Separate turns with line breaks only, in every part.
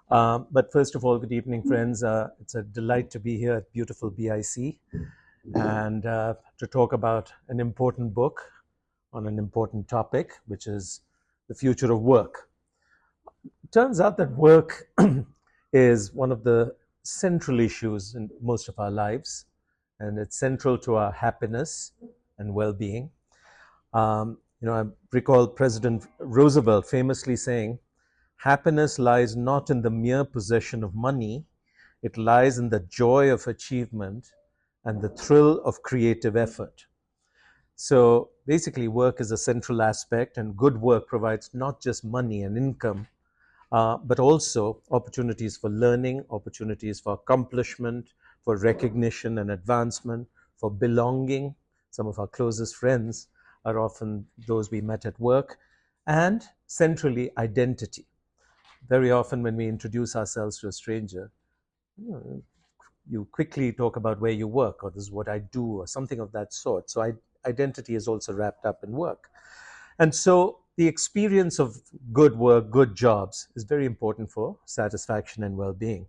But first of all, good evening, friends. It's a delight to be here at beautiful BIC and to talk about an important book on an important topic, which is the future of work. It turns out that work is one of the central issues in most of our lives, and it's central to our happiness and well-being. I recall President Roosevelt famously saying, "Happiness lies not in the mere possession of money, it lies in the joy of achievement and the thrill of creative effort." So basically, work is a central aspect, and good work provides not just money and income, but also opportunities for learning, opportunities for accomplishment, for recognition and advancement, for belonging. Some of our closest friends are often those we met at work, and centrally, identity. Very often when we introduce ourselves to a stranger, you quickly talk about where you work, or this is what I do, or something of that sort. So identity is also wrapped up in work. And so the experience of good work, good jobs is very important for satisfaction and well-being.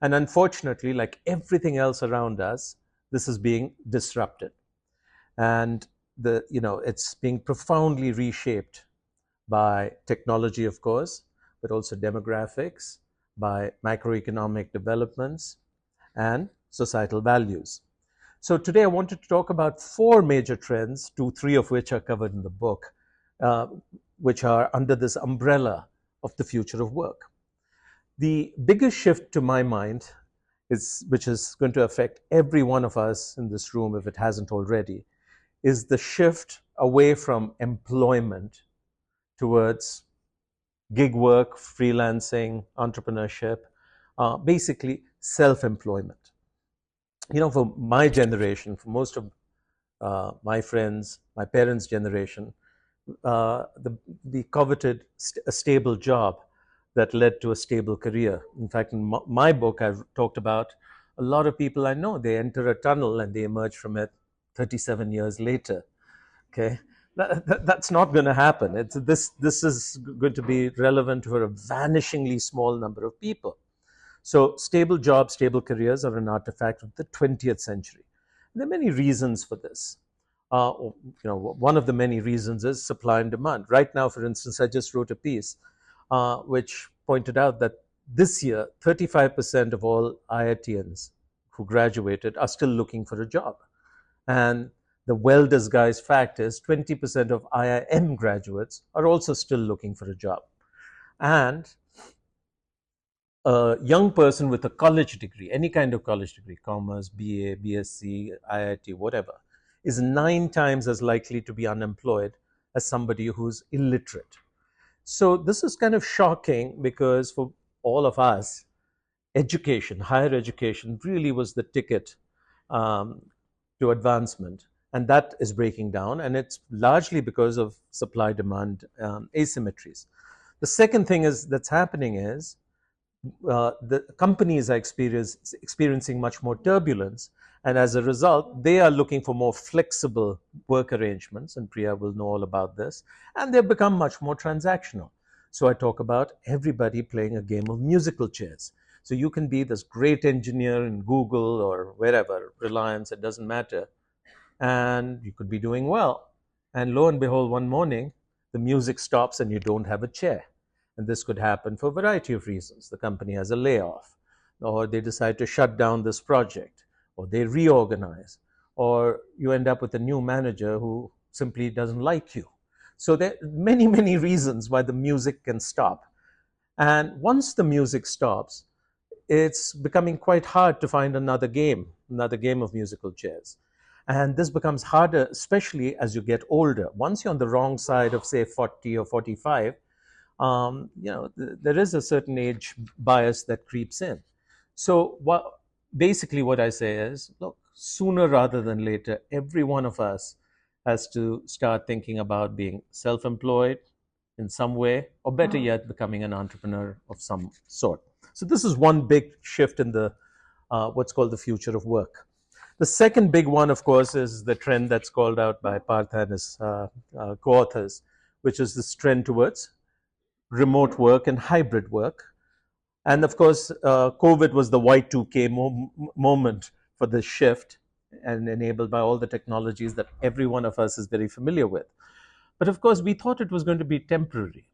And unfortunately, like everything else around us, this is being disrupted. And it's being profoundly reshaped by technology, of course, but also demographics, by macroeconomic developments, and societal values. So today I wanted to talk about four major trends, three of which are covered in the book, which are under this umbrella of the future of work. The biggest shift to my mind, which is going to affect every one of us in this room if it hasn't already, is the shift away from employment towards gig work, freelancing, entrepreneurship, basically self-employment. For my generation, for most of my friends, my parents' generation, we coveted a stable job that led to a stable career. In fact, in my book, I've talked about a lot of people I know, they enter a tunnel and they emerge from it 37 years later. Okay, that's not going to happen. This is going to be relevant for a vanishingly small number of people. So stable jobs, stable careers are an artifact of the 20th century. And there are many reasons for this. One of the many reasons is supply and demand. Right now, for instance, I just wrote a piece which pointed out that this year, 35% of all IITians who graduated are still looking for a job. And the well-disguised fact is 20% of IIM graduates are also still looking for a job. And a young person with a college degree, any kind of college degree, commerce, BA, BSc, IIT, whatever, is 9 times as likely to be unemployed as somebody who's illiterate. So this is kind of shocking because for all of us, education, higher education really was the ticket to advancement. And that is breaking down, and it's largely because of supply-demand asymmetries. The second thing that's happening is the companies are experiencing much more turbulence, and as a result, they are looking for more flexible work arrangements, and Priya will know all about this, and they've become much more transactional. So I talk about everybody playing a game of musical chairs. So you can be this great engineer in Google or wherever, Reliance, it doesn't matter, and you could be doing well. And lo and behold, one morning, the music stops and you don't have a chair. And this could happen for a variety of reasons. The company has a layoff, or they decide to shut down this project, or they reorganize, or you end up with a new manager who simply doesn't like you. So there are many, many reasons why the music can stop. And once the music stops, it's becoming quite hard to find another game of musical chairs. And this becomes harder, especially as you get older. Once you're on the wrong side of, say, 40 or 45, there is a certain age bias that creeps in. So basically what I say is, look, sooner rather than later, every one of us has to start thinking about being self-employed in some way, or better yet, becoming an entrepreneur of some sort. So this is one big shift in the what's called the future of work. The second big one, of course, is the trend that's called out by Partha and his co-authors, which is this trend towards remote work and hybrid work. And of course, COVID was the Y2K moment for this shift, and enabled by all the technologies that every one of us is very familiar with. But of course, we thought it was going to be temporary.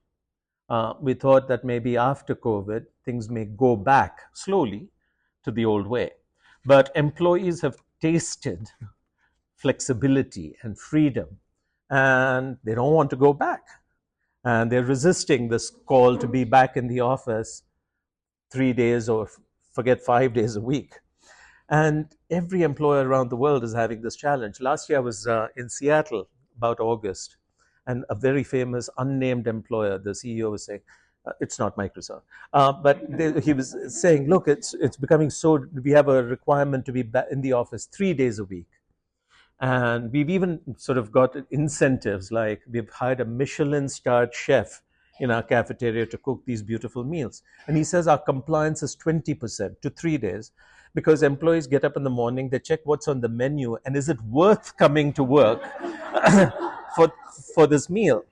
We thought that maybe after COVID, things may go back slowly to the old way. But employees have tasted flexibility and freedom, and they don't want to go back. And they're resisting this call to be back in the office 3 days or forget 5 days a week. And every employer around the world is having this challenge. Last year I was in Seattle about August, and a very famous unnamed employer, the CEO was saying, it's not Microsoft, he was saying, look, it's becoming so, we have a requirement to be back in the office 3 days a week. And we've even sort of got incentives, like we've hired a Michelin-starred chef in our cafeteria to cook these beautiful meals. And he says our compliance is 20% to 3 days, because employees get up in the morning, they check what's on the menu, and is it worth coming to work for this meal?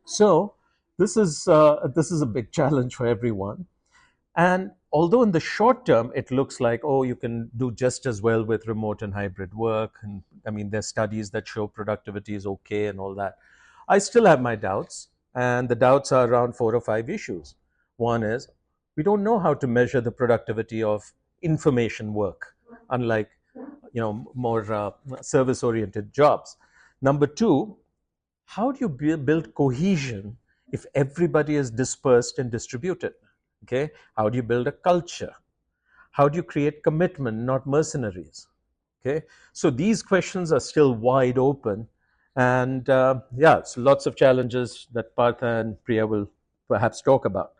So this is a big challenge for everyone. And although in the short term it looks like, oh, you can do just as well with remote and hybrid work, and I mean, there's studies that show productivity is okay and all that, I still have my doubts, and the doubts are around 4 or 5 issues. One is, we don't know how to measure the productivity of information work, unlike more service-oriented jobs. Number 2, how do you build cohesion if everybody is dispersed and distributed? Okay, how do you build a culture? How do you create commitment, not mercenaries? Okay, so these questions are still wide open, and yeah, so lots of challenges that Partha and Priya will perhaps talk about.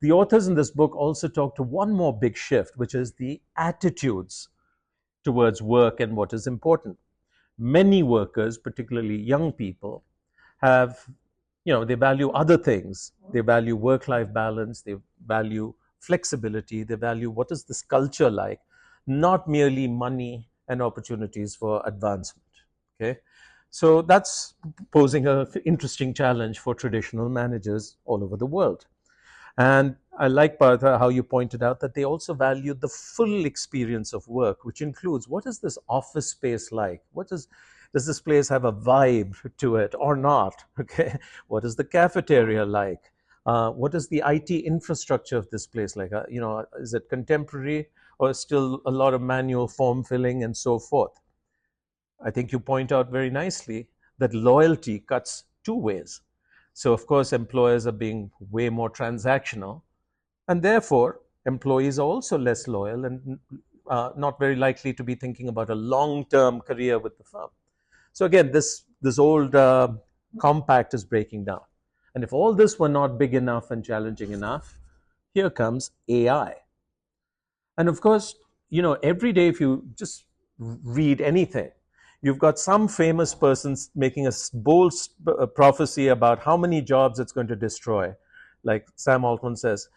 The authors in this book also talk to one more big shift, which is the attitudes towards work and what is important. Many workers, particularly young people, have, they value other things. They value work-life balance, they value flexibility, they value what is this culture like, not merely money and opportunities for advancement. Okay, so that's posing an interesting challenge for traditional managers all over the world. And I like, Partha, how you pointed out that they also value the full experience of work, which includes, what is this office space like? Does this place have a vibe to it or not? Okay, what is the cafeteria like? What is the IT infrastructure of this place like? Is it contemporary or still a lot of manual form filling and so forth? I think you point out very nicely that loyalty cuts 2 ways. So of course, employers are being way more transactional, and therefore employees are also less loyal and not very likely to be thinking about a long-term career with the firm. So again, this old compact is breaking down. And if all this were not big enough and challenging enough, here comes AI. And of course, every day if you just read anything, you've got some famous person making a bold prophecy about how many jobs it's going to destroy. Like Sam Altman says,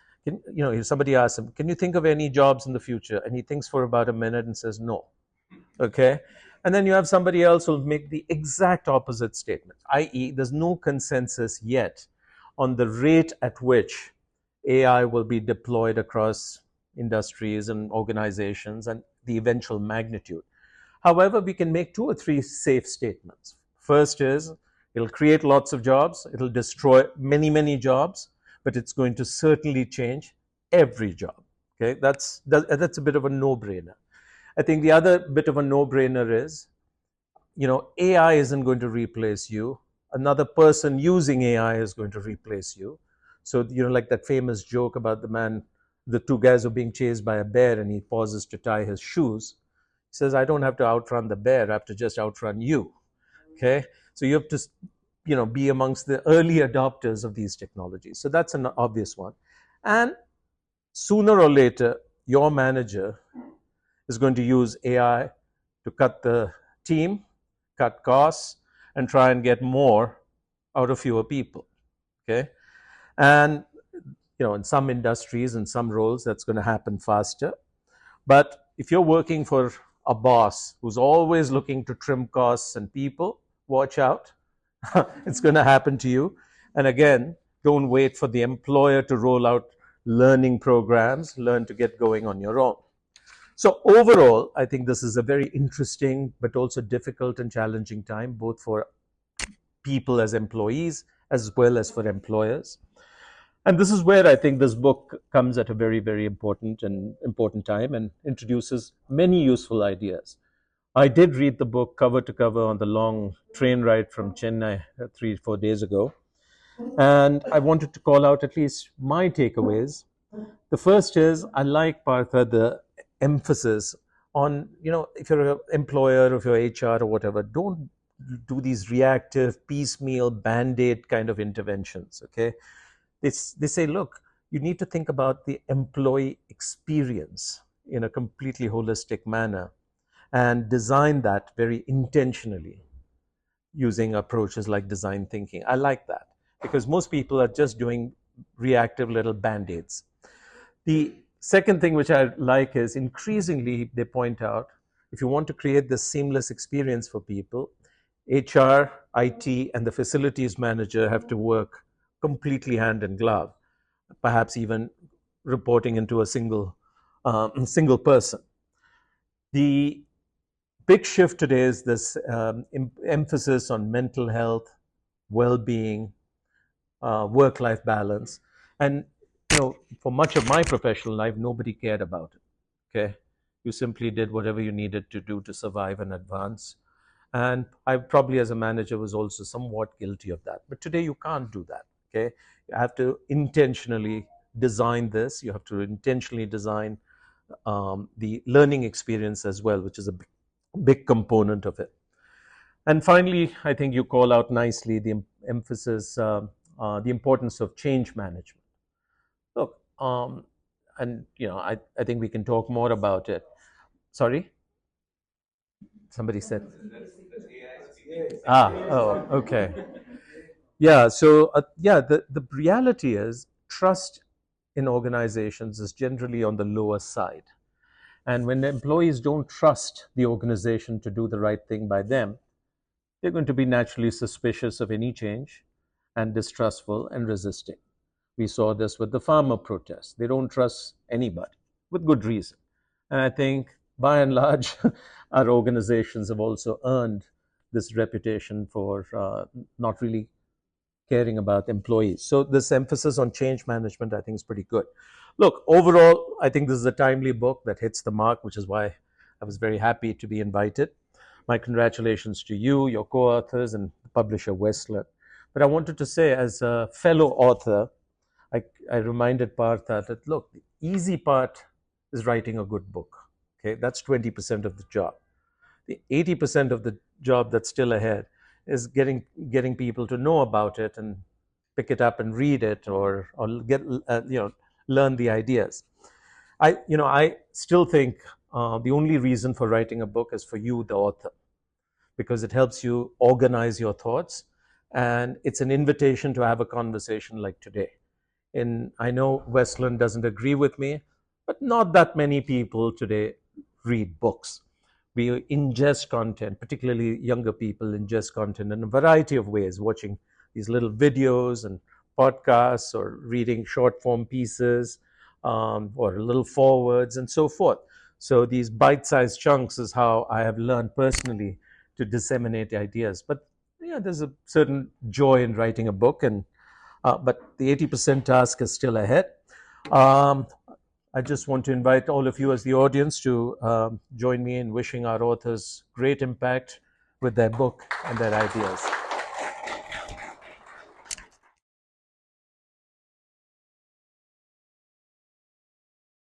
somebody asks him, can you think of any jobs in the future? And he thinks for about a minute and says, no. Okay. And then you have somebody else who'll make the exact opposite statement, i.e., there's no consensus yet on the rate at which AI will be deployed across industries and organizations and the eventual magnitude. However, we can make 2 or 3 safe statements. First is, it'll create lots of jobs, it'll destroy many, many jobs, but it's going to certainly change every job. Okay, that's a bit of a no-brainer. I think the other bit of a no-brainer is, AI isn't going to replace you. Another person using AI is going to replace you. So, like that famous joke about the 2 guys who are being chased by a bear, and he pauses to tie his shoes. He says, I don't have to outrun the bear, I have to just outrun you. Okay? So you have to, be amongst the early adopters of these technologies. So that's an obvious one. And sooner or later, your manager is going to use AI to cut the team, cut costs, and try and get more out of fewer people. Okay? And, in some industries and some roles, that's going to happen faster. But if you're working for a boss who's always looking to trim costs and people, watch out. It's going to happen to you. And again, don't wait for the employer to roll out learning programs, learn to get going on your own. So overall, I think this is a very interesting but also difficult and challenging time, both for people as employees as well as for employers. And this is where I think this book comes at a very, very important time and introduces many useful ideas. I did read the book cover to cover on the long train ride from Chennai 3 or 4 days ago. And I wanted to call out at least my takeaways. The first is I like, Partha, the emphasis on, if you're an employer, if you're HR or whatever, don't do these reactive, piecemeal, band-aid kind of interventions, okay? They say, look, you need to think about the employee experience in a completely holistic manner and design that very intentionally using approaches like design thinking. I like that because most people are just doing reactive little band-aids. The second thing which I like is increasingly they point out, if you want to create this seamless experience for people, HR, IT, and the facilities manager have to work completely hand in glove, perhaps even reporting into a single person. The big shift today is this emphasis on mental health, well-being, work-life balance. And for much of my professional life, nobody cared about it. Okay, you simply did whatever you needed to do to survive and advance. And I probably, as a manager, was also somewhat guilty of that. But today, you can't do that. Okay, you have to intentionally design this. You have to intentionally design the learning experience as well, which is a big component of it. And finally, I think you call out nicely the emphasis, the importance of change management. Look, and I think we can talk more about it. Sorry? Somebody said. Oh, okay. Yeah, so the reality is trust in organizations is generally on the lower side. And when the employees don't trust the organization to do the right thing by them, they're going to be naturally suspicious of any change and distrustful and resisting. We saw this with the farmer protests. They don't trust anybody with good reason. And I think by and large, our organizations have also earned this reputation for not really caring about employees. So this emphasis on change management, I think, is pretty good. Look, overall, I think this is a timely book that hits the mark, which is why I was very happy to be invited. My congratulations to you, your co-authors, and the publisher Westland. But I wanted to say, as a fellow author, I reminded Partha that, look, the easy part is writing a good book. Okay, that's 20% of the job. The 80% of the job that's still ahead is getting people to know about it and pick it up and read it, or get learn the ideas. I still think the only reason for writing a book is for you, the author, because it helps you organize your thoughts, and it's an invitation to have a conversation like today. And I know Westland doesn't agree with me, but not that many people today read books. We ingest content, particularly younger people ingest content in a variety of ways, watching these little videos and podcasts or reading short form pieces or little forwards and so forth. So these bite-sized chunks is how I have learned personally to disseminate ideas. But there's a certain joy in writing a book, and but the 80% task is still ahead. I just want to invite all of you as the audience to join me in wishing our authors great impact with their book and their ideas.